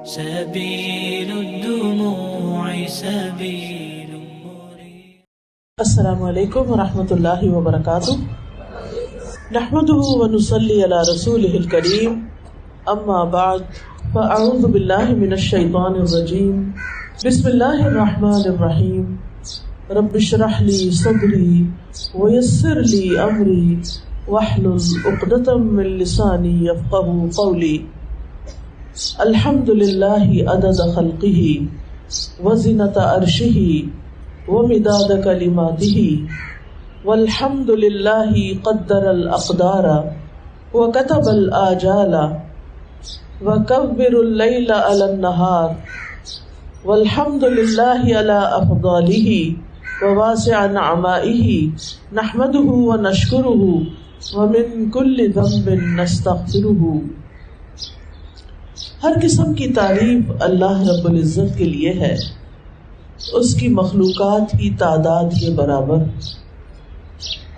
سبيل الدموع سبيل مريح. السلام علیکم ورحمۃ اللہ وبرکاتہ. نحمده ونصلي على رسوله الكريم. اما بعد فاعوذ باللہ من الشیطان الرجیم. بسم اللہ الرحمن الرحیم. رب اشرح لي صدری ويسر لي امری واحلل عقدۃ من لسانی یفقهوا قولی. الحمد للہ عدد خلقہ وزنۃ عرشہ ومداد کلماتہ والحمد للہ قدر الاقدار وکتب الآجال وکبر اللیل علی النہار والحمد للہ علی افضالہ وواسع نعمائہ نحمدہ ونشکرہ ومن کل ذنب نستغفرہ. ہر قسم کی تعریف اللہ رب العزت کے لیے ہے. اس کی مخلوقات کی تعداد کے برابر،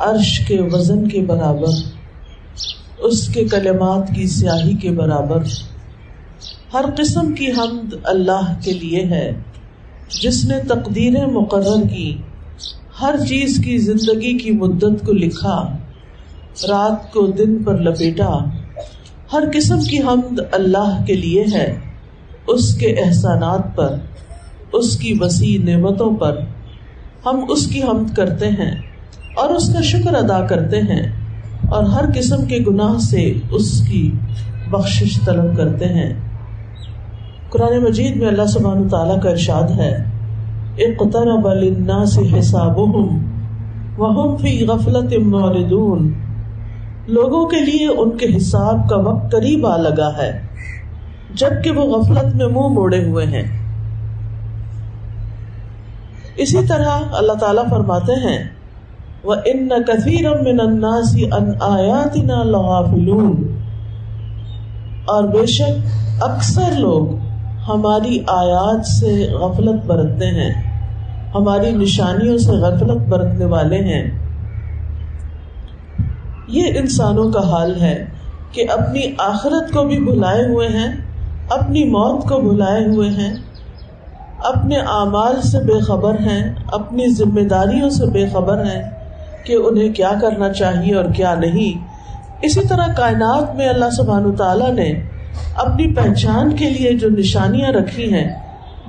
عرش کے وزن کے برابر، اس کے کلمات کی سیاہی کے برابر. ہر قسم کی حمد اللہ کے لیے ہے جس نے تقدیریں مقرر کی، ہر چیز کی زندگی کی مدت کو لکھا، رات کو دن پر لپیٹا. ہر قسم کی حمد اللہ کے لیے ہے اس کے احسانات پر، اس کی وسیع نعمتوں پر. ہم اس کی حمد کرتے ہیں اور اس کا شکر ادا کرتے ہیں اور ہر قسم کے گناہ سے اس کی بخشش طلب کرتے ہیں. قرآن مجید میں اللہ سبحانہ تعالیٰ کا ارشاد ہے: اقترب للناس حسابهم وهم فی غفلۃ معرضون. لوگوں کے لیے ان کے حساب کا وقت قریب آ لگا ہے جبکہ وہ غفلت میں منہ موڑے ہوئے ہیں. اسی طرح اللہ تعالیٰ فرماتے ہیں: وَإِنَّ كَثِيرًا مِّنَ النَّاسِ عَنْ آيَاتِنَا لَغَافِلُونَ. اور بے شک اکثر لوگ ہماری آیات سے غفلت برتتے ہیں، ہماری نشانیوں سے غفلت برتنے والے ہیں. یہ انسانوں کا حال ہے کہ اپنی آخرت کو بھی بھلائے ہوئے ہیں، اپنی موت کو بھلائے ہوئے ہیں، اپنے اعمال سے بے خبر ہیں، اپنی ذمہ داریوں سے بے خبر ہیں کہ انہیں کیا کرنا چاہیے اور کیا نہیں. اسی طرح کائنات میں اللہ سبحانہ تعالیٰ نے اپنی پہچان کے لیے جو نشانیاں رکھی ہیں،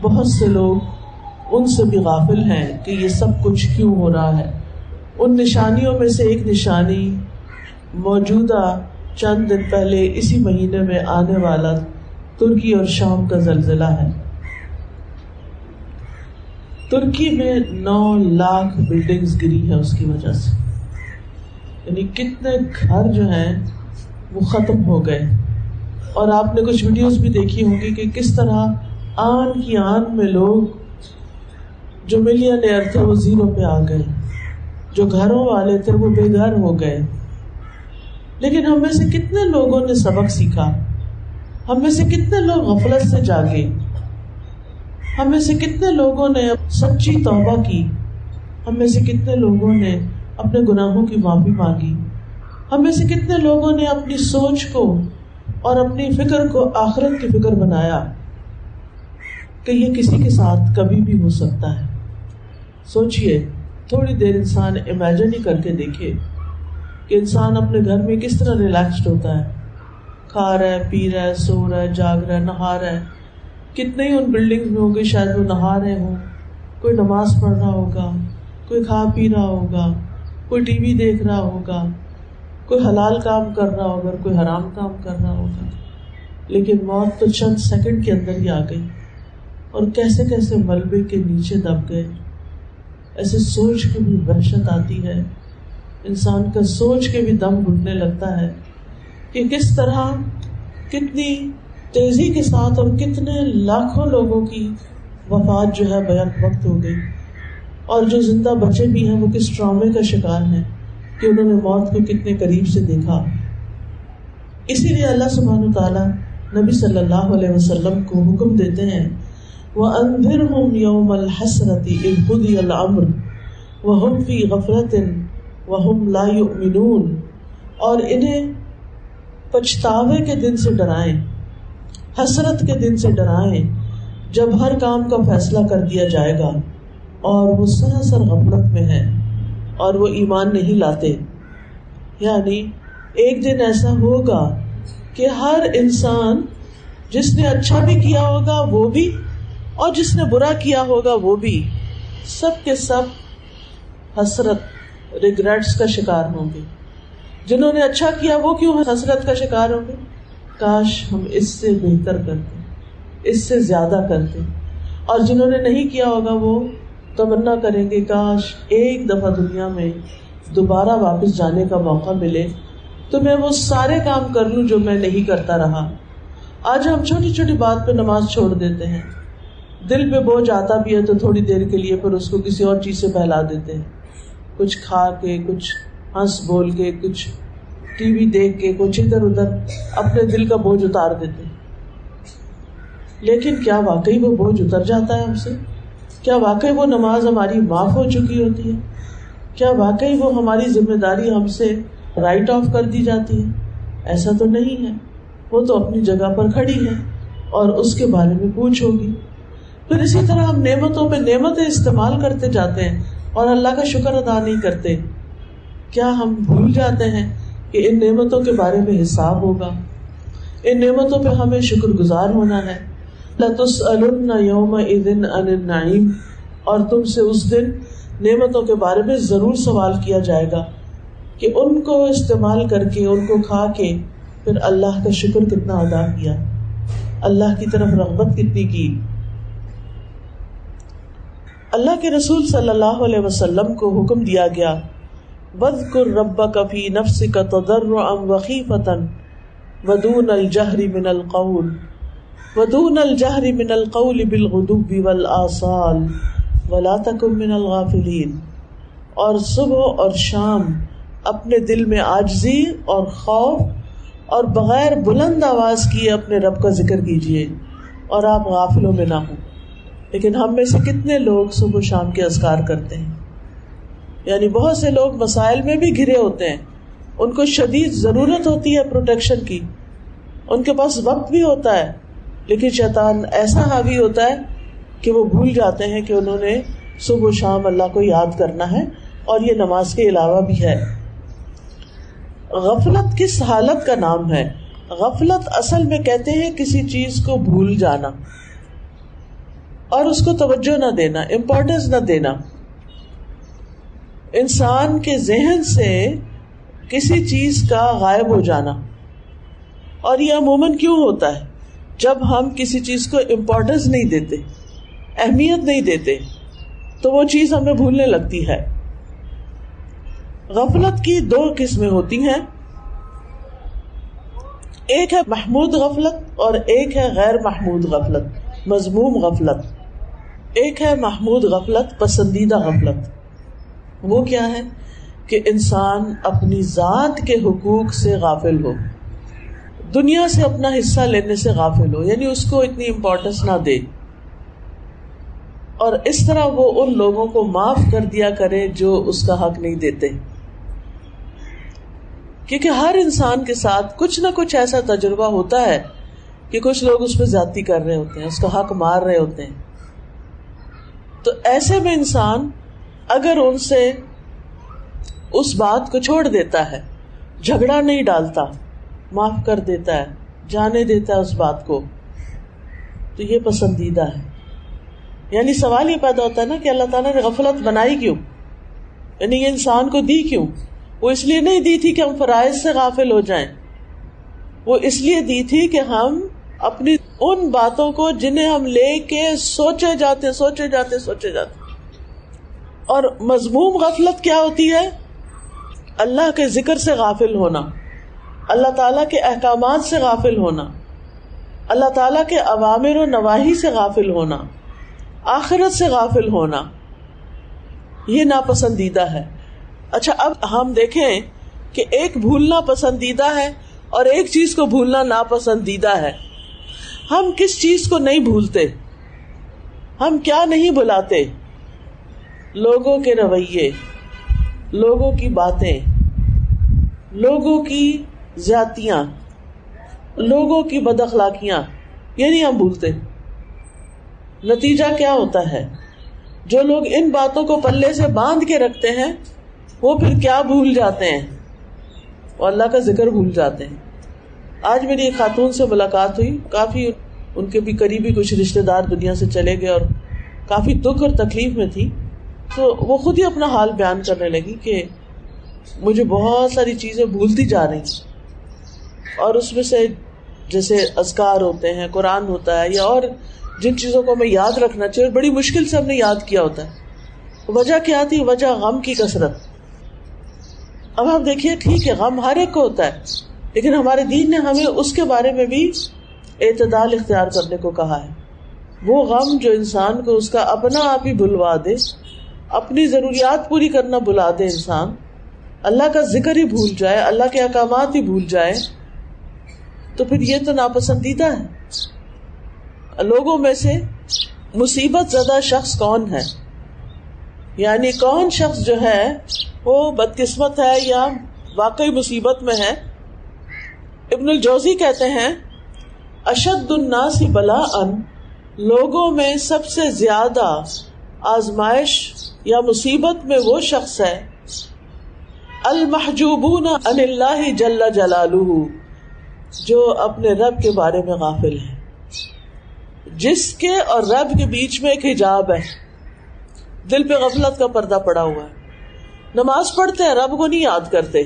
بہت سے لوگ ان سے بھی غافل ہیں کہ یہ سب کچھ کیوں ہو رہا ہے. ان نشانیوں میں سے ایک نشانی موجودہ چند دن پہلے اسی مہینے میں آنے والا ترکی اور شام کا زلزلہ ہے. ترکی میں 9 لاکھ بلڈنگز گری ہیں اس کی وجہ سے، یعنی کتنے گھر جو ہیں وہ ختم ہو گئے. اور آپ نے کچھ ویڈیوز بھی دیکھی ہوں گی کہ کس طرح آن کی آن میں لوگ جو ملینئر تھے وہ زیرو پہ آ گئے، جو گھروں والے تھے وہ بے گھر ہو گئے. لیکن ہم میں سے کتنے لوگوں نے سبق سیکھا، ہم میں سے کتنے لوگ غفلت سے جاگے، ہم میں سے کتنے لوگوں نے سچی توبہ کی، ہم میں سے کتنے لوگوں نے اپنے گناہوں کی معافی مانگی، ہم میں سے کتنے لوگوں نے اپنی سوچ کو اور اپنی فکر کو آخرت کی فکر بنایا کہ یہ کسی کے ساتھ کبھی بھی ہو سکتا ہے. سوچئے، تھوڑی دیر انسان امیجن ہی کر کے دیکھے کہ انسان اپنے گھر میں کس طرح ریلیکسڈ ہوتا ہے، کھا رہا ہے، پی رہا ہے، سو رہا ہے، جاگ رہا ہے، نہا رہا ہے. کتنے ہی ان بلڈنگز میں ہوں گے شاید وہ نہا رہے ہوں، کوئی نماز پڑھ رہا ہوگا، کوئی کھا پی رہا ہوگا، کوئی ٹی وی دیکھ رہا ہوگا، کوئی حلال کام کر رہا ہوگا، کوئی حرام کام کر رہا ہوگا. لیکن موت تو چند سیکنڈ کے اندر ہی آ گئی اور کیسے کیسے ملبے کے نیچے دب گئے. ایسے سوچ کے بھی وحشت آتی ہے، انسان کا سوچ کے بھی دم گھٹنے لگتا ہے کہ کس طرح کتنی تیزی کے ساتھ اور کتنے لاکھوں لوگوں کی وفات جو ہے بیک وقت ہو گئی، اور جو زندہ بچے بھی ہیں وہ کس ٹرامے کا شکار ہیں کہ انہوں نے موت کو کتنے قریب سے دیکھا. اسی لیے اللہ سبحانہ تعالیٰ نبی صلی اللہ علیہ وسلم کو حکم دیتے ہیں: وَأَنذِرْهُمْ يَوْمَ الْحَسْرَةِ إِذْ قُضِيَ الْأَمْرُ وَهُمْ فِي غَفْلَةٍ وَهُمْ لَا يُؤْمِنُونَ. اور انہیں پچھتاوے کے دن سے ڈرائیں حسرت کے دن سے ڈرائیں جب ہر کام کا فیصلہ کر دیا جائے گا اور وہ سراسر غفلت میں ہے اور وہ ایمان نہیں لاتے. یعنی ایک دن ایسا ہوگا کہ ہر انسان جس نے اچھا بھی کیا ہوگا وہ بھی اور جس نے برا کیا ہوگا وہ بھی، سب کے سب حسرت ریگریٹس کا شکار ہوں گے. جنہوں نے اچھا کیا وہ کیوں حسرت کا شکار ہوں گے؟ کاش ہم اس سے بہتر کرتے، اس سے زیادہ کرتے. اور جنہوں نے نہیں کیا ہوگا وہ تمنا کریں گے کاش ایک دفعہ دنیا میں دوبارہ واپس جانے کا موقع ملے تو میں وہ سارے کام کر لوں جو میں نہیں کرتا رہا. آج ہم چھوٹی چھوٹی بات پہ نماز چھوڑ دیتے ہیں، دل پہ بوجھ آتا بھی ہے تو تھوڑی دیر کے لیے پھر اس کو کسی اور چیز سے بہلا دیتے ہیں، کچھ کھا کے، کچھ ہنس بول کے، کچھ ٹی وی دیکھ کے، کچھ ادھر ادھر اپنے دل کا بوجھ اتار دیتے ہیں. لیکن کیا واقعی وہ بوجھ اتر جاتا ہے ہم سے؟ کیا واقعی وہ نماز ہماری معاف ہو چکی ہوتی ہے؟ کیا واقعی وہ ہماری ذمہ داری ہم سے رائٹ آف کر دی جاتی ہے؟ ایسا تو نہیں ہے. وہ تو اپنی جگہ پر کھڑی ہے اور اس کے بارے میں پوچھ ہوگی. پھر اسی طرح ہم نعمتوں پہ نعمتیں استعمال کرتے جاتے ہیں اور اللہ کا شکر ادا نہیں کرتے. کیا ہم بھول جاتے ہیں کہ ان نعمتوں کے بارے میں حساب ہوگا، ان نعمتوں پہ ہمیں شکر گزار ہونا ہے. لَتُسْأَلُنَّ يَوْمَئِذٍ عَنِ النَّعِيمِ، اور تم سے اس دن نعمتوں کے بارے میں ضرور سوال کیا جائے گا کہ ان کو استعمال کر کے، ان کو کھا کے پھر اللہ کا شکر کتنا ادا کیا، اللہ کی طرف رغبت کتنی کی. اللہ کے رسول صلی اللہ علیہ وسلم کو حکم دیا گیا وَاذْكُرْ رَبَّكَ فِي نَفْسِكَ تَضَرُّعًا وَخِيفَةً وَدُونَ الْجَهْرِ مِنَ الْقَوْلِ بِالْغُدُوِّ وَالْآصَالِ وَلَا تَكُن مِنَ الْغَافِلِينَ. اور صبح اور شام اپنے دل میں عاجزی اور خوف اور بغیر بلند آواز کیے اپنے رب کا ذکر کیجیے اور آپ غافلوں میں نہ ہوں. لیکن ہم میں سے کتنے لوگ صبح و شام کے اذکار کرتے ہیں؟ یعنی بہت سے لوگ مسائل میں بھی گھرے ہوتے ہیں، ان کو شدید ضرورت ہوتی ہے پروٹیکشن کی، ان کے پاس وقت بھی ہوتا ہے، لیکن شیطان ایسا حاوی ہوتا ہے کہ وہ بھول جاتے ہیں کہ انہوں نے صبح و شام اللہ کو یاد کرنا ہے، اور یہ نماز کے علاوہ بھی ہے. غفلت کس حالت کا نام ہے؟ غفلت اصل میں کہتے ہیں کسی چیز کو بھول جانا اور اس کو توجہ نہ دینا، امپورٹنس نہ دینا. انسان کے ذہن سے کسی چیز کا غائب ہو جانا. اور یہ عموماً کیوں ہوتا ہے؟ جب ہم کسی چیز کو امپورٹنس نہیں دیتے، اہمیت نہیں دیتے، تو وہ چیز ہمیں بھولنے لگتی ہے. غفلت کی دو قسمیں ہوتی ہیں، ایک ہے محمود غفلت اور ایک ہے غیر محمود غفلت، مذموم غفلت. ایک ہے محمود غفلت، پسندیدہ غفلت. وہ کیا ہے؟ کہ انسان اپنی ذات کے حقوق سے غافل ہو، دنیا سے اپنا حصہ لینے سے غافل ہو، یعنی اس کو اتنی امپورٹنس نہ دے، اور اس طرح وہ ان لوگوں کو معاف کر دیا کرے جو اس کا حق نہیں دیتے. کیونکہ ہر انسان کے ساتھ کچھ نہ کچھ ایسا تجربہ ہوتا ہے کہ کچھ لوگ اس پہ زیادتی کر رہے ہوتے ہیں، اس کا حق مار رہے ہوتے ہیں. تو ایسے میں انسان اگر ان سے اس بات کو چھوڑ دیتا ہے، جھگڑا نہیں ڈالتا، معاف کر دیتا ہے، جانے دیتا ہے اس بات کو، تو یہ پسندیدہ ہے. یعنی سوال یہ پیدا ہوتا ہے نا کہ اللہ تعالیٰ نے غفلت بنائی کیوں؟ یعنی یہ انسان کو دی کیوں؟ وہ اس لیے نہیں دی تھی کہ ہم فرائض سے غافل ہو جائیں، وہ اس لیے دی تھی کہ ہم اپنی ان باتوں کو جنہیں ہم لے کے سوچے جاتے. اور مذموم غفلت کیا ہوتی ہے؟ اللہ کے ذکر سے غافل ہونا، اللہ تعالیٰ کے احکامات سے غافل ہونا، اللہ تعالیٰ کے اوامر و نواہی سے غافل ہونا، آخرت سے غافل ہونا، یہ ناپسندیدہ ہے. اچھا اب ہم دیکھیں کہ ایک بھولنا پسندیدہ ہے اور ایک چیز کو بھولنا ناپسندیدہ ہے. ہم کس چیز کو نہیں بھولتے؟ ہم کیا نہیں بھلاتے؟ لوگوں کے رویے، لوگوں کی باتیں، لوگوں کی زیادتیاں، لوگوں کی بد اخلاقیاں، یہ نہیں ہم بھولتے. نتیجہ کیا ہوتا ہے؟ جو لوگ ان باتوں کو پلے سے باندھ کے رکھتے ہیں وہ پھر کیا بھول جاتے ہیں؟ وہ اللہ کا ذکر بھول جاتے ہیں. آج میری ایک خاتون سے ملاقات ہوئی، کافی ان کے بھی قریبی کچھ رشتہ دار دنیا سے چلے گئے اور کافی دکھ اور تکلیف میں تھی. تو وہ خود ہی اپنا حال بیان کرنے لگی کہ مجھے بہت ساری چیزیں بھولتی جا رہی تھی، اور اس میں سے جیسے اذکار ہوتے ہیں، قرآن ہوتا ہے، یا اور جن چیزوں کو میں یاد رکھنا چاہیے بڑی مشکل سے ہم نے یاد کیا ہوتا ہے. وجہ کیا تھی؟ وجہ غم کی کثرت. اب آپ دیکھیے، ٹھیک ہے غم ہر ایک کو ہوتا ہے، لیکن ہمارے دین نے ہمیں اس کے بارے میں بھی اعتدال اختیار کرنے کو کہا ہے. وہ غم جو انسان کو اس کا اپنا آپ ہی بھلوا دے، اپنی ضروریات پوری کرنا بھلا دے، انسان اللہ کا ذکر ہی بھول جائے، اللہ کے احکامات ہی بھول جائے، تو پھر یہ تو ناپسندیدہ ہے. لوگوں میں سے مصیبت زدہ شخص کون ہے؟ یعنی کون شخص جو ہے وہ بدقسمت ہے یا واقعی مصیبت میں ہے؟ ابن الجوزی کہتے ہیں اشد الناس بلاء، لوگوں میں سب سے زیادہ آزمائش یا مصیبت میں وہ شخص ہے المحجوبون عن اللہ جل جلالہ، جو اپنے رب کے بارے میں غافل ہے، جس کے اور رب کے بیچ میں ایک حجاب ہے، دل پہ غفلت کا پردہ پڑا ہوا ہے. نماز پڑھتے ہیں، رب کو نہیں یاد کرتے،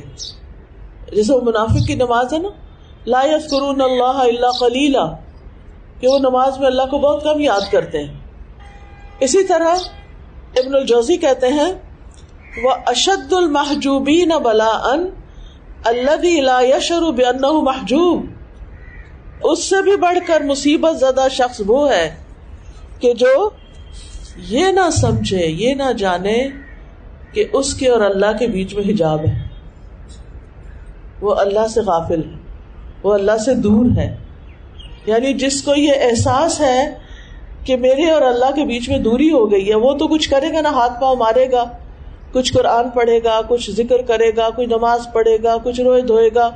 جیسے وہ منافق کی نماز ہے نا، لا یذکرون اللہ الا قلیلا، کہ وہ نماز میں اللہ کو بہت کم یاد کرتے ہیں. اسی طرح ابن الجوزی کہتے ہیں وَأَشَدُّ الْمَحْجُوبِينَ بَلَاءً الَّذِي لَا يَشْعُرُ بِأَنَّهُ مَحْجُوب، اس سے بھی بڑھ کر مصیبت زدہ شخص وہ ہے کہ جو یہ نہ سمجھے، یہ نہ جانے کہ اس کے اور اللہ کے بیچ میں حجاب ہے، وہ اللہ سے غافل ہے، وہ اللہ سے دور ہے. یعنی جس کو یہ احساس ہے کہ میرے اور اللہ کے بیچ میں دوری ہو گئی ہے، وہ تو کچھ کرے گا نا، ہاتھ پاؤں مارے گا، کچھ قرآن پڑھے گا، کچھ ذکر کرے گا، کچھ نماز پڑھے گا، کچھ روئے دھوئے گا،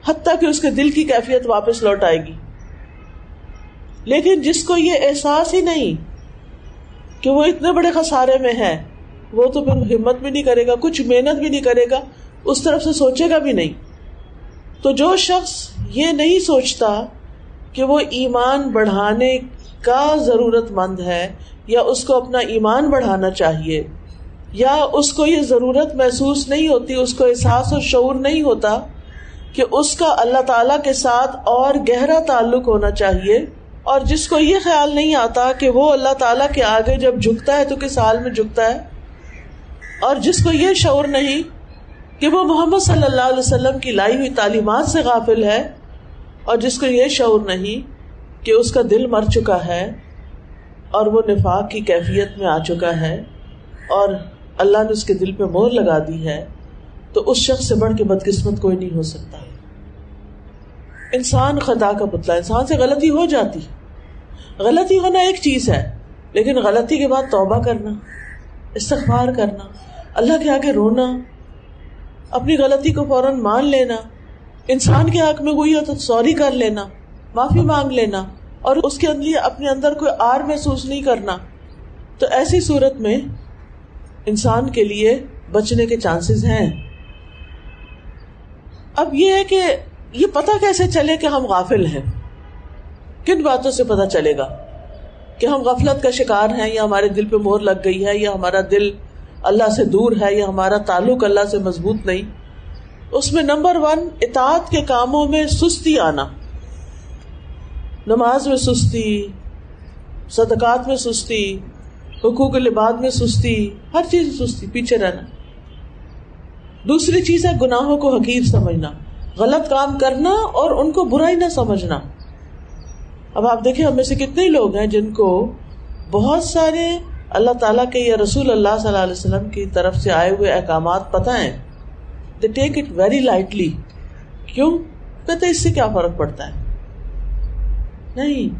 حتیٰ کہ اس کے دل کی کیفیت واپس لوٹ آئے گی. لیکن جس کو یہ احساس ہی نہیں کہ وہ اتنے بڑے خسارے میں ہے، وہ تو پھر ہمت بھی نہیں کرے گا، کچھ محنت بھی نہیں کرے گا، اس طرف سے سوچے گا بھی نہیں. تو جو شخص یہ نہیں سوچتا کہ وہ ایمان بڑھانے کا ضرورت مند ہے، یا اس کو اپنا ایمان بڑھانا چاہیے، یا اس کو یہ ضرورت محسوس نہیں ہوتی، اس کو احساس اور شعور نہیں ہوتا کہ اس کا اللہ تعالیٰ کے ساتھ اور گہرا تعلق ہونا چاہیے، اور جس کو یہ خیال نہیں آتا کہ وہ اللہ تعالیٰ کے آگے جب جھکتا ہے تو کس حال میں جھکتا ہے، اور جس کو یہ شعور نہیں کہ وہ محمد صلی اللہ علیہ وسلم کی لائی ہوئی تعلیمات سے غافل ہے، اور جس کو یہ شعور نہیں کہ اس کا دل مر چکا ہے اور وہ نفاق کی کیفیت میں آ چکا ہے اور اللہ نے اس کے دل پہ مہر لگا دی ہے، تو اس شخص سے بڑھ کے بدقسمت کوئی نہیں ہو سکتا. انسان خطا کا پتلا، انسان سے غلطی ہو جاتی، غلطی ہونا ایک چیز ہے، لیکن غلطی کے بعد توبہ کرنا، استغفار کرنا، اللہ کے آگے رونا، اپنی غلطی کو فوراً مان لینا، انسان کے حق میں ہوئی ہو تو سوری کر لینا، معافی مانگ لینا، اور اس کے لیے اپنے اندر کوئی آر محسوس نہیں کرنا، تو ایسی صورت میں انسان کے لیے بچنے کے چانسز ہیں. اب یہ ہے کہ یہ پتہ کیسے چلے کہ ہم غافل ہیں؟ کن باتوں سے پتہ چلے گا کہ ہم غفلت کا شکار ہیں، یا ہمارے دل پہ مہر لگ گئی ہے، یا ہمارا دل اللہ سے دور ہے، یا ہمارا تعلق اللہ سے مضبوط نہیں؟ اس میں نمبر 1 اطاعت کے کاموں میں سستی آنا، نماز میں سستی، صدقات میں سستی، حقوق العباد میں سستی، ہر چیز میں سستی، پیچھے رہنا. دوسری چیز ہے گناہوں کو حقیر سمجھنا، غلط کام کرنا اور ان کو برائی نہ سمجھنا. اب آپ دیکھیں ہم میں سے کتنے لوگ ہیں جن کو بہت سارے اللہ تعالیٰ کے یا رسول اللہ صلی اللہ علیہ وسلم کی طرف سے آئے ہوئے احکامات پتہ ہیں، they take it very lightly. کیوں؟ کہتے اس سے کیا فرق پڑتا ہے؟ نہیں،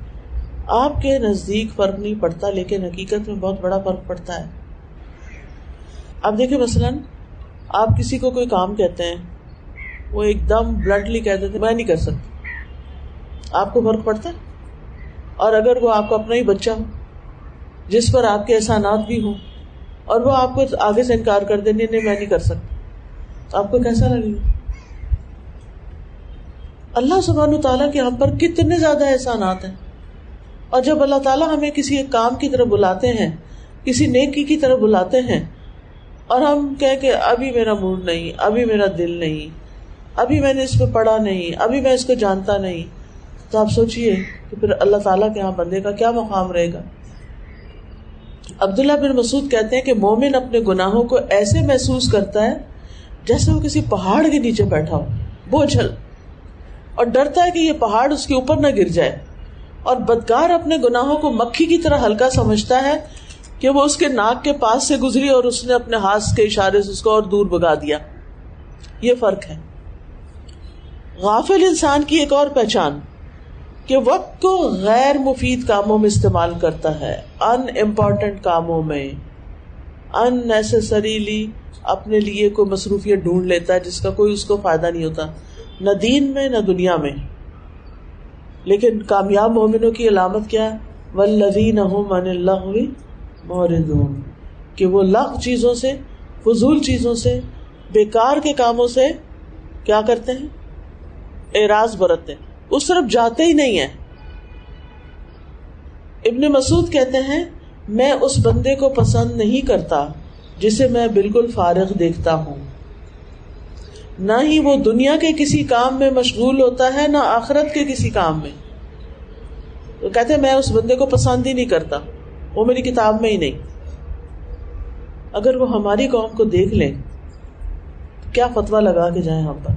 آپ کے نزدیک فرق نہیں پڑتا، لیکن حقیقت میں بہت بڑا فرق پڑتا ہے. آپ دیکھیں مثلاً آپ کسی کو کوئی کام کہتے ہیں، وہ ایک دم بلنٹلی کہہ دیتے میں نہیں کر سکتا، آپ کو فرق پڑتا ہے؟ اور اگر وہ آپ کا اپنا ہی بچہ ہو جس پر آپ کے احسانات بھی ہوں اور وہ آپ کو آگے سے انکار کر دے, نہیں میں نہیں کر سکتا, تو آپ کو کیسا لگے گا؟ اللہ سبحانہ وتعالیٰ کے ہم پر کتنے زیادہ احسانات ہیں, اور جب اللہ تعالیٰ ہمیں کسی ایک کام کی طرف بلاتے ہیں, کسی نیکی کی طرف بلاتے ہیں, اور ہم کہیں کہ ابھی میرا موڈ نہیں, ابھی میرا دل نہیں, ابھی میں نے اس پہ پڑھا نہیں, ابھی میں اس کو جانتا نہیں, تو آپ سوچئے کہ پھر اللہ تعالیٰ کے ہاں بندے کا کیا مقام رہے گا. عبداللہ بن مسعود کہتے ہیں کہ مومن اپنے گناہوں کو ایسے محسوس کرتا ہے جیسے وہ کسی پہاڑ کے نیچے بیٹھا ہو, بوجھل, اور ڈرتا ہے کہ یہ پہاڑ اس کے اوپر نہ گر جائے. اور بدکار اپنے گناہوں کو مکھی کی طرح ہلکا سمجھتا ہے کہ وہ اس کے ناک کے پاس سے گزری اور اس نے اپنے ہاتھ کے اشارے سے اس کو اور دور بھگا دیا. یہ فرق ہے. غافل انسان کی ایک اور پہچان کہ وقت کو غیر مفید کاموں میں استعمال کرتا ہے, ان امپورٹنٹ کاموں میں, ان نیسسریلی اپنے لیے کوئی مصروفیت ڈھونڈ لیتا ہے جس کا کوئی اس کو فائدہ نہیں ہوتا, نہ دین میں نہ دنیا میں. لیکن کامیاب مومنوں کی علامت کیا ہے؟ والذین هم عن اللغو معرضون, کہ وہ لغو چیزوں سے, فضول چیزوں سے, بیکار کے کاموں سے کیا کرتے ہیں؟ اعراض برتتے ہیں, اس طرف جاتے ہی نہیں ہیں. ابن مسعود کہتے ہیں میں اس بندے کو پسند نہیں کرتا جسے میں بالکل فارغ دیکھتا ہوں, نہ ہی وہ دنیا کے کسی کام میں مشغول ہوتا ہے نہ آخرت کے کسی کام میں. وہ کہتے ہیں میں اس بندے کو پسند ہی نہیں کرتا, وہ میری کتاب میں ہی نہیں. اگر وہ ہماری قوم کو دیکھ لیں کیا فتویٰ لگا کے جائیں ہم پر.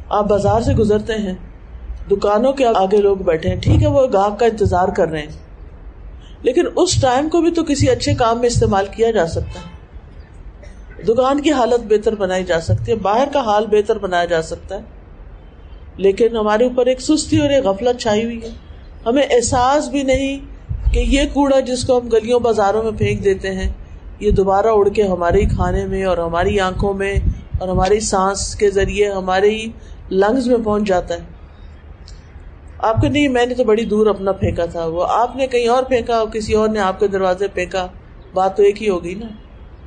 آپ بازار سے گزرتے ہیں, دکانوں کے آگے لوگ بیٹھے ہیں, ٹھیک ہے وہ گاہک کا انتظار کر رہے ہیں, لیکن اس ٹائم کو بھی تو کسی اچھے کام میں استعمال کیا جا سکتا ہے. دکان کی حالت بہتر بنائی جا سکتی ہے, باہر کا حال بہتر بنایا جا سکتا ہے, لیکن ہمارے اوپر ایک سستی اور ایک غفلت چھائی ہوئی ہے. ہمیں احساس بھی نہیں کہ یہ کوڑا جس کو ہم گلیوں بازاروں میں پھینک دیتے ہیں یہ دوبارہ اڑ کے ہمارے کھانے میں اور ہماری آنکھوں میں اور ہماری سانس کے ذریعے ہمارے ہی لنگز میں پہنچ جاتا ہے. آپ کو نہیں, میں نے تو بڑی دور اپنا پھینکا تھا, وہ آپ نے کہیں اور پھینکا, کسی اور نے آپ کے دروازے پھینکا, بات تو ایک ہی ہوگی نا,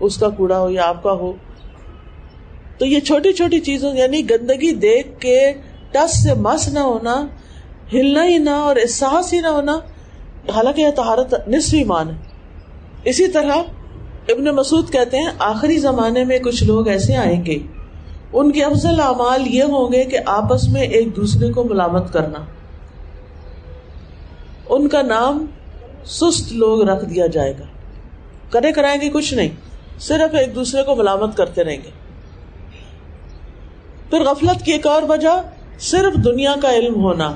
اس کا کوڑا ہو یا آپ کا ہو. تو یہ چھوٹی چھوٹی چیزوں یعنی گندگی دیکھ کے ٹس سے مس نہ ہونا, ہلنا ہی نہ اور احساس ہی نہ ہونا, حالانکہ یہ طہارت نصف ایمان ہے. اسی طرح ابن مسعود کہتے ہیں آخری زمانے میں کچھ لوگ ایسے آئیں گے ان کے افضل اعمال یہ ہوں گے کہ آپس میں ایک دوسرے کو ملامت کرنا. ان کا نام سست لوگ رکھ دیا جائے گا, کرے کرائیں گے کچھ نہیں, صرف ایک دوسرے کو ملامت کرتے رہیں گے. پھر غفلت کی ایک اور وجہ صرف دنیا کا علم ہونا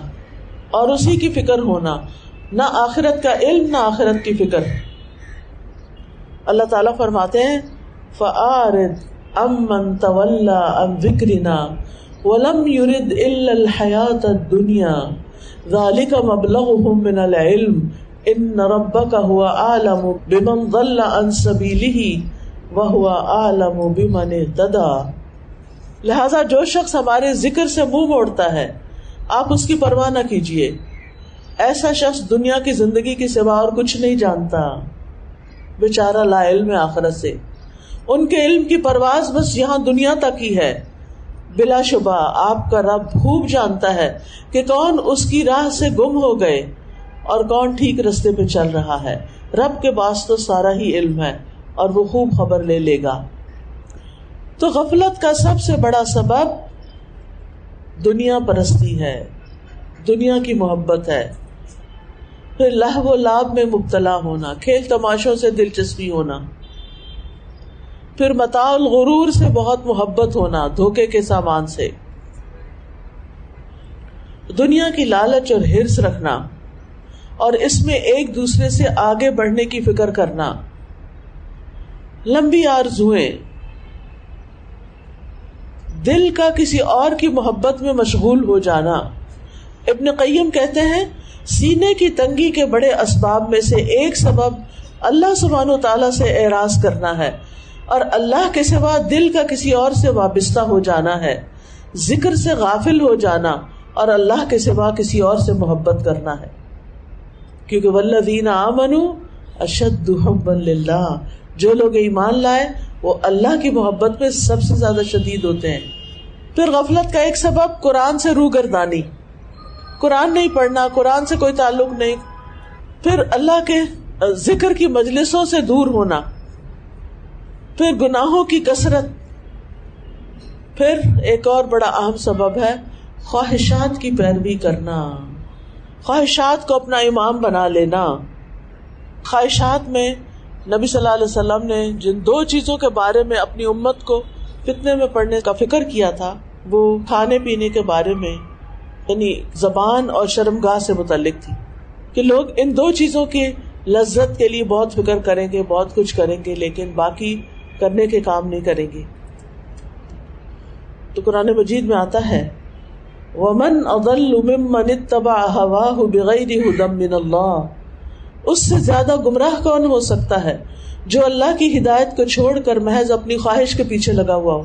اور اسی کی فکر ہونا, نہ آخرت کا علم نہ آخرت کی فکر. اللہ تعالیٰ فرماتے ہیں فَأَعْرِضْ عَمَّنْ تَوَلَّى عَنْ ذِكْرِنَا وَلَمْ يُرِدْ إِلَّا الْحَيَاةَ الدُّنْيَا ذَلِكَ مَبْلَغُهُم مِّنَ الْعِلْمِ إِنَّ رَبَّكَ هُوَ أَعْلَمُ بِمَنْ ضَلَّ عَنْ سَبِيلِهِ وَهُوَ أَعْلَمُ بِمَنِ اهْتَدَىٰ. لہذا جو شخص ہمارے ذکر سے منہ موڑتا ہے آپ اس کی پرواہ نہ کیجیے, ایسا شخص دنیا کی زندگی کے سوا اور کچھ نہیں جانتا, بیچارہ لا علم آخرت سے. ان کے علم کی پرواز بس یہاں دنیا تک ہی ہے. بلا شبہ آپ کا رب خوب جانتا ہے کہ کون اس کی راہ سے گم ہو گئے اور کون ٹھیک رستے پہ چل رہا ہے. رب کے پاس تو سارا ہی علم ہے اور وہ خوب خبر لے لے گا. تو غفلت کا سب سے بڑا سبب دنیا پرستی ہے, دنیا کی محبت ہے. پھر لہو و لعب میں مبتلا ہونا, کھیل تماشوں سے دلچسپی ہونا. پھر متاع الغرور سے بہت محبت ہونا, دھوکے کے سامان سے. دنیا کی لالچ اور ہرس رکھنا اور اس میں ایک دوسرے سے آگے بڑھنے کی فکر کرنا. لمبی آرزوئیں, دل کا کسی اور کی محبت میں مشغول ہو جانا. ابن قیم کہتے ہیں سینے کی تنگی کے بڑے اسباب میں سے ایک سبب اللہ سبحانہ و تعالیٰ سے اعراض کرنا ہے اور اللہ کے سوا دل کا کسی اور سے وابستہ ہو جانا ہے, ذکر سے غافل ہو جانا اور اللہ کے سوا کسی اور سے محبت کرنا ہے. کیونکہ والذین آمنوا اشد حبا للہ، جو لوگ ایمان لائے وہ اللہ کی محبت میں سب سے زیادہ شدید ہوتے ہیں. پھر غفلت کا ایک سبب قرآن سے روگردانی، قرآن نہیں پڑھنا، قرآن سے کوئی تعلق نہیں. پھر اللہ کے ذکر کی مجلسوں سے دور ہونا. پھر گناہوں کی کثرت. پھر ایک اور بڑا اہم سبب ہے خواہشات کی پیروی کرنا، خواہشات کو اپنا امام بنا لینا. خواہشات میں نبی صلی اللہ علیہ وسلم نے جن 2 چیزوں کے بارے میں اپنی امت کو فتنے میں پڑنے کا فکر کیا تھا وہ کھانے پینے کے بارے میں، یعنی زبان اور شرمگاہ سے متعلق تھی کہ لوگ ان 2 چیزوں کی لذت کے لیے بہت فکر کریں گے، بہت کچھ کریں گے، لیکن باقی کرنے کے کام نہیں کریں گے. تو قرآن مجید میں آتا ہے وَمَنْ أَضَلُّ مِمَّنِ اتَّبَعَ هَوَاهُ بِغَيْرِ هُدًى مِّنَ اللَّهِ، اس سے زیادہ گمراہ کون ہو سکتا ہے جو اللہ کی ہدایت کو چھوڑ کر محض اپنی خواہش کے پیچھے لگا ہوا ہو.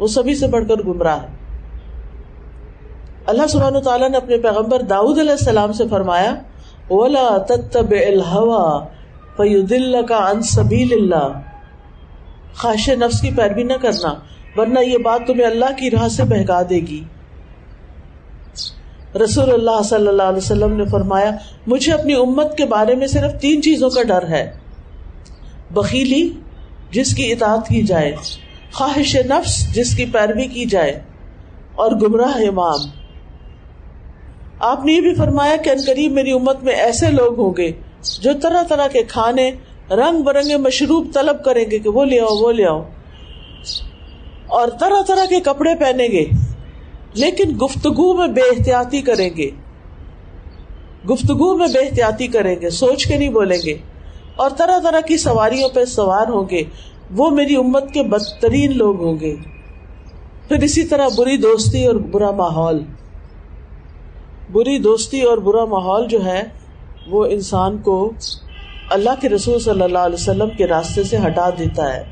وہ سبھی سے بڑھ کر گمراہ ہے. اللہ سبحانہ وتعالیٰ نے اپنے پیغمبر داؤد علیہ السلام سے فرمایا وَلَا تَتَّبِعِ الْهَوَىٰ فَيُضِلَّكَ عَن سَبِيلِ اللَّهِ، خواہش نفس کی پیروی نہ کرنا ورنہ یہ بات تمہیں اللہ کی راہ سے بہکا دے گی. رسول اللہ صلی اللہ علیہ وسلم نے فرمایا مجھے اپنی امت کے بارے میں صرف 3 چیزوں کا ڈر ہے: بخیلی جس کی اطاعت کی جائے، خواہش نفس جس کی پیروی کی جائے، اور گمراہ امام. آپ نے یہ بھی فرمایا کہ عنقریب میری امت میں ایسے لوگ ہوں گے جو طرح طرح کے کھانے، رنگ برنگے مشروب طلب کریں گے کہ وہ لے آؤ وہ لے آؤ، اور طرح طرح کے کپڑے پہنیں گے، لیکن گفتگو میں بے احتیاطی کریں گے، گفتگو میں بے احتیاطی کریں گے، سوچ کے نہیں بولیں گے، اور طرح طرح کی سواریوں پہ سوار ہوں گے. وہ میری امت کے بدترین لوگ ہوں گے. پھر اسی طرح بری دوستی اور برا ماحول. بری دوستی اور برا ماحول جو ہے وہ انسان کو اللہ کے رسول صلی اللہ علیہ وسلم کے راستے سے ہٹا دیتا ہے.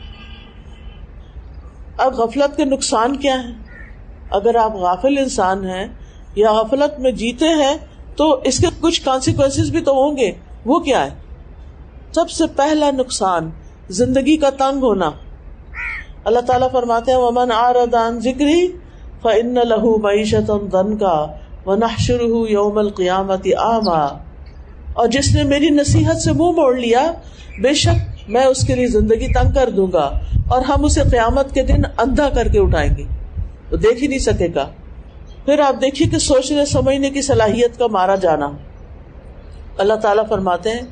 اب غفلت کے نقصان کیا ہیں؟ اگر آپ غافل انسان ہیں یا غفلت میں جیتے ہیں تو اس کے کچھ کانسیکوینسز بھی تو ہوں گے. وہ کیا ہے؟ سب سے پہلا نقصان زندگی کا تنگ ہونا. اللہ تعالیٰ فرماتے ہیں وَمَنْ أَعْرَضَ عَنْ ذِكْرِي فَإِنَّ لَهُ مَعِيشَةً ضَنْكًا وَنَحْشُرُهُ يَوْمَ الْقِيَامَةِ أَعْمَىٰ، اور جس نے میری نصیحت سے منہ موڑ لیا بے شک میں اس کے لیے زندگی تنگ کر دوں گا اور ہم اسے قیامت کے دن اندھا کر کے اٹھائیں گے، وہ دیکھ ہی نہیں سکے گا. پھر آپ دیکھیے کہ سوچنے سمجھنے کی صلاحیت کا مارا جانا. اللہ تعالیٰ فرماتے ہیں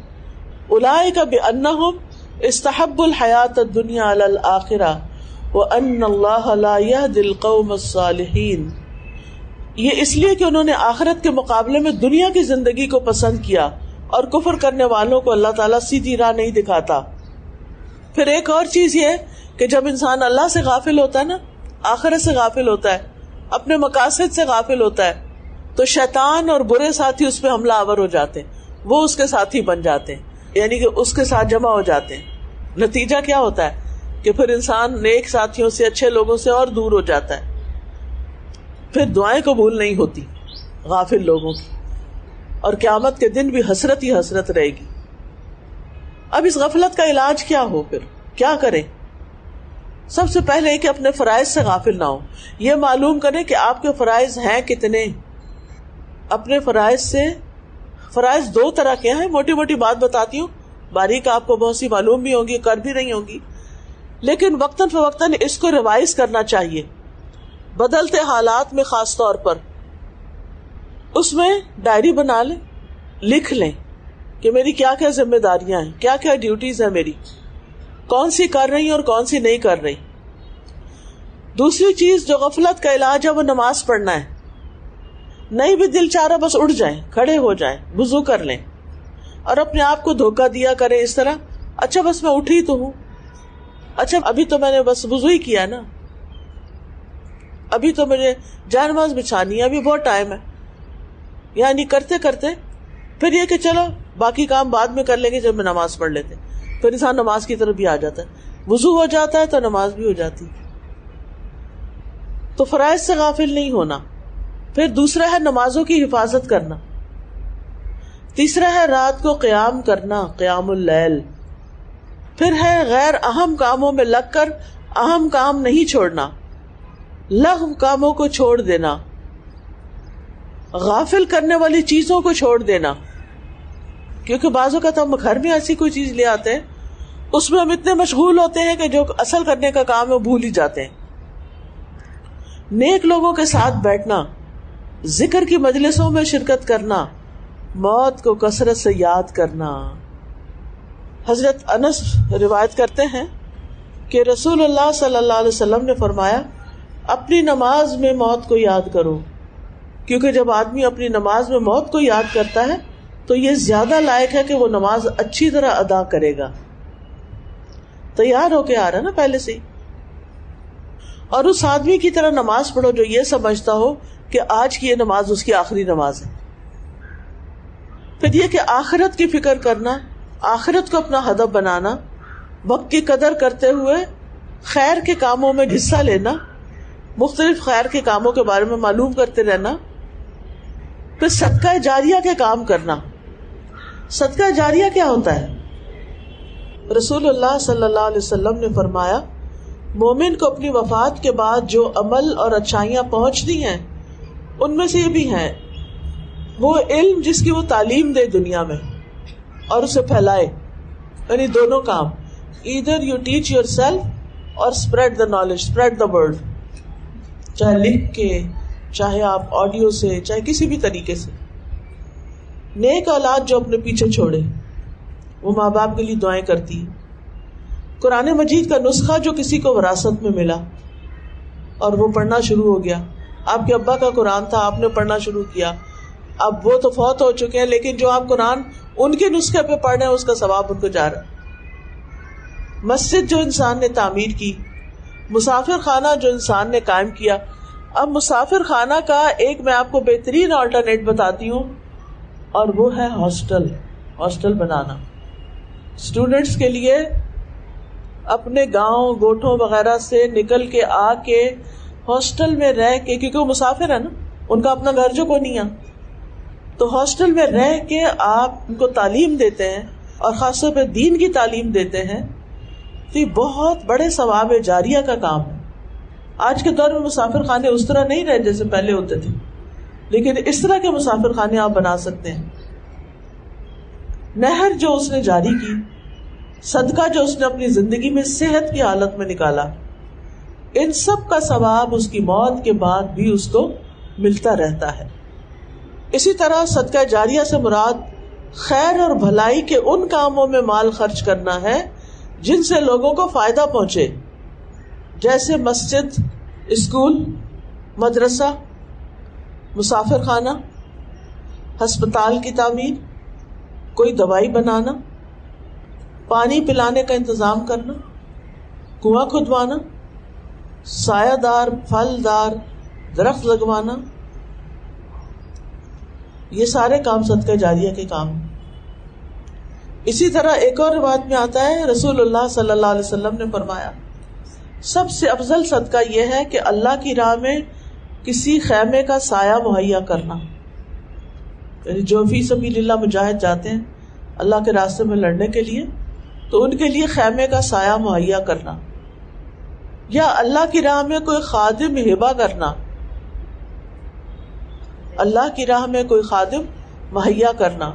اولئک بانہم استحبوا الحیاۃ الدنیا علی الآخرہ وان اللہ لا یہدی القوم الصالحین، یہ اس لیے کہ انہوں نے آخرت کے مقابلے میں دنیا کی زندگی کو پسند کیا اور کفر کرنے والوں کو اللہ تعالیٰ سیدھی راہ نہیں دکھاتا. پھر ایک اور چیز یہ کہ جب انسان اللہ سے غافل ہوتا ہے نا، آخرت سے غافل ہوتا ہے، اپنے مقاصد سے غافل ہوتا ہے، تو شیطان اور برے ساتھی اس پہ حملہ آور ہو جاتے ہیں، وہ اس کے ساتھی بن جاتے ہیں، یعنی کہ اس کے ساتھ جمع ہو جاتے ہیں. نتیجہ کیا ہوتا ہے کہ پھر انسان نیک ساتھیوں سے، اچھے لوگوں سے اور دور ہو جاتا ہے. پھر دعائیں قبول نہیں ہوتی غافل لوگوں کی، اور قیامت کے دن بھی حسرت ہی حسرت رہے گی. اب اس غفلت کا علاج کیا ہو؟ پھر کیا کریں؟ سب سے پہلے کہ اپنے فرائض سے غافل نہ ہو. یہ معلوم کریں کہ آپ کے فرائض ہیں کتنے. اپنے فرائض سے، فرائض 2 طرح کے ہیں، موٹی موٹی بات بتاتی ہوں، باریک آپ کو بہت سی معلوم بھی ہوں گی، کر بھی رہی ہوں گی، لیکن وقتاً فوقتاً اس کو ریوائز کرنا چاہیے بدلتے حالات میں. خاص طور پر اس میں ڈائری بنا لیں، لکھ لیں کہ میری کیا کیا ذمہ داریاں ہیں، کیا کیا ڈیوٹیز ہیں میری، کون سی کر رہی اور کون سی نہیں کر رہی. دوسری چیز جو غفلت کا علاج ہے وہ نماز پڑھنا ہے. نہیں بھی دل چاہ رہا بس اٹھ جائیں، کھڑے ہو جائیں، وضو کر لیں اور اپنے آپ کو دھوکہ دیا کریں اس طرح، اچھا بس میں اٹھی تو ہوں، اچھا ابھی تو میں نے بس وضو ہی کیا نا، ابھی تو مجھے جانماز بچھانی ہے، ابھی بہت ٹائم ہے. یعنی کرتے کرتے پھر یہ کہ چلو باقی کام بعد میں کر لیں گے جب میں نماز پڑھ لیتے، پھر انسان نماز کی طرف بھی آ جاتا ہے، وضو ہو جاتا ہے تو نماز بھی ہو جاتی. تو فرائض سے غافل نہیں ہونا. پھر دوسرا ہے نمازوں کی حفاظت کرنا. تیسرا ہے رات کو قیام کرنا، قیام اللیل. پھر ہے غیر اہم کاموں میں لگ کر اہم کام نہیں چھوڑنا، لغو کاموں کو چھوڑ دینا، غافل کرنے والی چیزوں کو چھوڑ دینا. کیونکہ بعض اوقات ہم گھر میں ایسی کوئی چیز لے آتے ہیں، اس میں ہم اتنے مشغول ہوتے ہیں کہ جو اصل کرنے کا کام ہے وہ بھول ہی جاتے ہیں. نیک لوگوں کے ساتھ بیٹھنا، ذکر کی مجلسوں میں شرکت کرنا، موت کو کثرت سے یاد کرنا. حضرت انس روایت کرتے ہیں کہ رسول اللہ صلی اللہ علیہ وسلم نے فرمایا، اپنی نماز میں موت کو یاد کرو، کیونکہ جب آدمی اپنی نماز میں موت کو یاد کرتا ہے تو یہ زیادہ لائق ہے کہ وہ نماز اچھی طرح ادا کرے گا. تیار ہو کے آ رہا نا پہلے سے ہی. اور اس آدمی کی طرح نماز پڑھو جو یہ سمجھتا ہو کہ آج کی یہ نماز اس کی آخری نماز ہے. پھر یہ کہ آخرت کی فکر کرنا، آخرت کو اپنا ہدف بنانا، وقت کی قدر کرتے ہوئے خیر کے کاموں میں حصہ لینا، مختلف خیر کے کاموں کے بارے میں معلوم کرتے رہنا. پھر صدقہ جاریہ کے کام کرنا. صدقہ جاریہ کیا ہوتا ہے؟ رسول اللہ صلی اللہ علیہ وسلم نے فرمایا، مومن کو اپنی وفات کے بعد جو عمل اور اچھائیاں پہنچتی ہیں ان میں سے یہ بھی ہیں، وہ علم جس کی وہ تعلیم دے دنیا میں اور اسے پھیلائے. یعنی دونوں کام، either you teach yourself اور spread the knowledge, spread the word. چاہے لکھ کے، چاہے آپ آڈیو سے، چاہے کسی بھی طریقے سے. نیک اولاد جو اپنے پیچھے چھوڑے، وہ ماں باپ کے لیے دعائیں کرتی ہے. قرآن مجید کا نسخہ جو کسی کو وراثت میں ملا اور وہ پڑھنا شروع ہو گیا. آپ کے ابا کا قرآن تھا، آپ نے پڑھنا شروع کیا، اب وہ تو فوت ہو چکے ہیں، لیکن جو آپ قرآن ان کے نسخے پہ پڑھ رہے ہیں اس کا ثواب ان کو جا رہا ہے. مسجد جو انسان نے تعمیر کی، مسافر خانہ جو انسان نے قائم کیا. اب مسافر خانہ کا ایک میں آپ کو بہترین آلٹرنیٹ بتاتی ہوں، اور وہ ہے ہاسٹل بنانا. اسٹوڈینٹس کے لیے اپنے گاؤں گوٹھوں وغیرہ سے نکل کے آ کے ہاسٹل میں رہ کے، کیونکہ وہ مسافر ہے نا، ان کا اپنا گھر جو کوئی نہیں ہے، تو ہاسٹل میں رہ کے آپ ان کو تعلیم دیتے ہیں اور خاص طور پہ دین کی تعلیم دیتے ہیں، تو یہ بہت بڑے ثواب جاریہ کا کام ہے. آج کے دور میں مسافر خانے اس طرح نہیں رہے جیسے پہلے ہوتے تھے، لیکن اس طرح کے مسافر خانے آپ بنا سکتے ہیں. نہر جو اس نے جاری کی، صدقہ جو اس نے اپنی زندگی میں صحت کی حالت میں نکالا، ان سب کا ثواب اس کی موت کے بعد بھی اس کو ملتا رہتا ہے. اسی طرح صدقہ جاریہ سے مراد خیر اور بھلائی کے ان کاموں میں مال خرچ کرنا ہے جن سے لوگوں کو فائدہ پہنچے، جیسے مسجد، اسکول، مدرسہ، مسافر خانہ، ہسپتال کی تعمیر، کوئی دوائی بنانا، پانی پلانے کا انتظام کرنا، کنواں کھدوانا، سایہ دار پھل دار درخت لگوانا. یہ سارے کام صدقہ جاریہ کے کام ہیں. اسی طرح ایک اور روایت میں آتا ہے، رسول اللہ صلی اللہ علیہ وسلم نے فرمایا، سب سے افضل صدقہ یہ ہے کہ اللہ کی راہ میں کسی خیمے کا سایہ مہیا کرنا. یعنی جو فی سبیل اللہ مجاہد جاتے ہیں اللہ کے راستے میں لڑنے کے لیے، تو ان کے لیے خیمے کا سایہ مہیا کرنا، یا اللہ کی راہ میں کوئی خادم ہبہ کرنا، اللہ کی راہ میں کوئی خادم مہیا کرنا،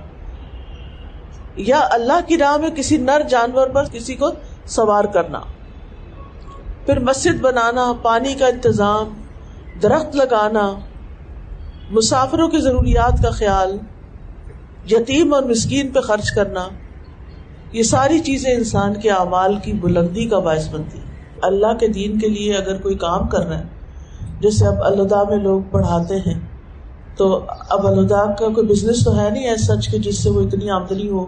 یا اللہ کی راہ میں کسی نر جانور پر کسی کو سوار کرنا. پھر مسجد بنانا، پانی کا انتظام، درخت لگانا، مسافروں کی ضروریات کا خیال، یتیم اور مسکین پہ خرچ کرنا، یہ ساری چیزیں انسان کے اعمال کی بلندی کا باعث بنتی ہیں. اللہ کے دین کے لیے اگر کوئی کام کر رہا ہے، جیسے اب الہدا میں لوگ پڑھاتے ہیں، تو اب الہدا کا کوئی بزنس تو ہے نہیں ایسا سچ کہ جس سے وہ اتنی آمدنی ہو،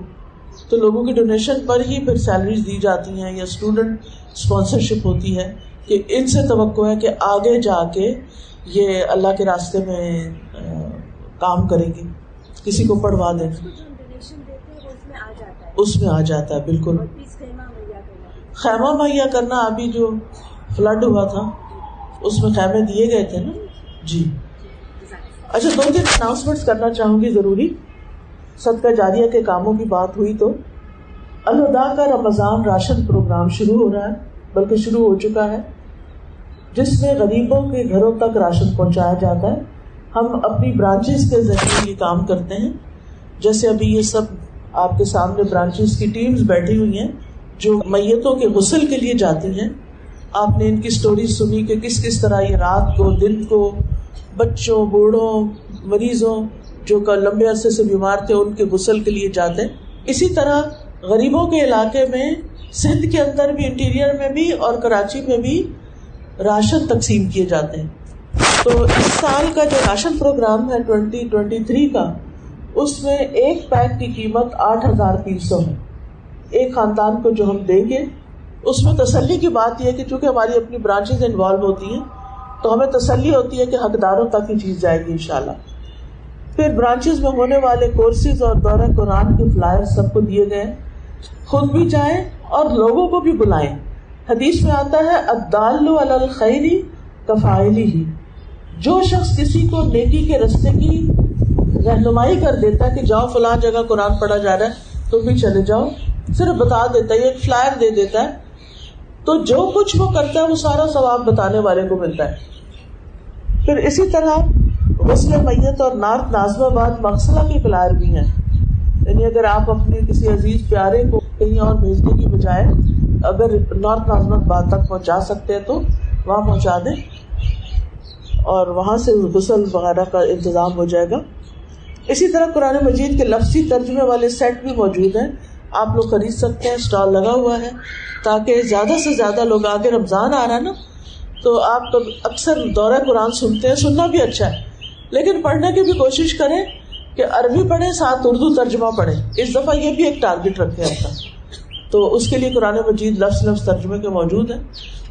تو لوگوں کی ڈونیشن پر ہی پھر سیلریز دی جاتی ہیں، یا اسٹوڈنٹ اسپانسرشپ ہوتی ہے کہ ان سے توقع ہے کہ آگے جا کے یہ اللہ کے راستے میں کام کریں گے، کسی کو پڑھوا دیں. اس میں آ جاتا ہے بالکل. خیمہ مہیا کرنا، ابھی جو فلڈ ہوا تھا اس میں خیمے دیے گئے تھے نا. جی اچھا، 2-3 اناؤنسمنٹس کرنا چاہوں گی ضروری. صدقہ جاریہ کے کاموں کی بات ہوئی تو الہدا کا رمضان راشن پروگرام شروع ہو رہا ہے، بلکہ شروع ہو چکا ہے، جس میں غریبوں کے گھروں تک راشن پہنچایا جاتا ہے. ہم اپنی برانچز کے ذریعے یہ کام کرتے ہیں. جیسے ابھی یہ سب آپ کے سامنے برانچز کی ٹیمز بیٹھی ہوئی ہیں جو میتوں کے غسل کے لیے جاتی ہیں. آپ نے ان کی سٹوری سنی کہ کس کس طرح یہ رات کو دن کو بچوں بوڑھوں مریضوں جو لمبے عرصے سے بیمار تھے ان کے غسل کے لیے جاتے ہیں. اسی طرح غریبوں کے علاقے میں سندھ کے اندر بھی انٹیریئر میں بھی اور کراچی میں بھی راشن تقسیم کیے جاتے ہیں. تو اس سال کا جو راشن پروگرام ہے 2023 کا، اس میں ایک پیک کی قیمت 8,300 ہے ایک خاندان کو جو ہم دیں گے. اس میں تسلی کی بات یہ ہے کہ چونکہ ہماری اپنی برانچز انوالو ہوتی ہیں تو ہمیں تسلی ہوتی ہے کہ حقداروں تک یہ چیز جائے گی انشاءاللہ. پھر برانچز میں ہونے والے کورسز اور دورہ قرآن کے فلائر سب کو دیے گئے، خود بھی جائیں اور لوگوں کو بھی بلائیں. حدیث میں آتا ہے الدال علی الخیر کفاعلہ، جو شخص کسی کو نیکی کے راستے کی رہنمائی کر دیتا ہے کہ جاؤ فلاں جگہ قرآن پڑھا جا رہا ہے تو بھی چلے جاؤ، صرف بتا دیتا ہے، ایک فلائر دے دیتا ہے، تو جو کچھ وہ کرتا ہے وہ سارا ثواب بتانے والے کو ملتا ہے. پھر اسی طرح غسل میت اور نارتھ ناظم آباد مغسلہ کے فلائر بھی ہیں. یعنی اگر آپ اپنے کسی عزیز پیارے کو کہیں اور بھیجنے کی بجائے اگر نارتھ ناظم آباد تک پہنچا سکتے ہیں تو وہاں پہنچا دیں اور وہاں سے غسل وغیرہ کا انتظام ہو جائے گا. اسی طرح قرآن مجید کے لفظی ترجمے والے سیٹ بھی موجود ہیں، آپ لوگ خرید سکتے ہیں. اسٹال لگا ہوا ہے تاکہ زیادہ سے زیادہ لوگ، آگے رمضان آ رہا ہے نا، تو آپ تو اکثر دورہ قرآن سنتے ہیں، سننا بھی اچھا ہے لیکن پڑھنے کی بھی کوشش کریں کہ عربی پڑھیں ساتھ اردو ترجمہ پڑھیں. اس دفعہ یہ بھی ایک ٹارگٹ رکھیں اپنا، تو اس کے لیے قرآن مجید لفظ ترجمے کے موجود ہیں.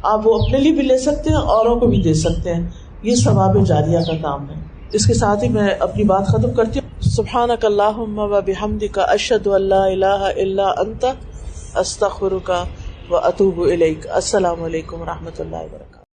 آپ وہ اپنے لیے بھی لے سکتے ہیں، اوروں کو بھی دے سکتے ہیں. یہ ثواب جاریہ کا کام ہے. اس کے ساتھ ہی میں اپنی بات ختم کرتی ہوں. سبحانک اللہم و بحمدک اشہد ان لا الہ الا انت استغفرک و اتوب الیک. السلام علیکم و رحمۃ اللہ وبرکاتہ.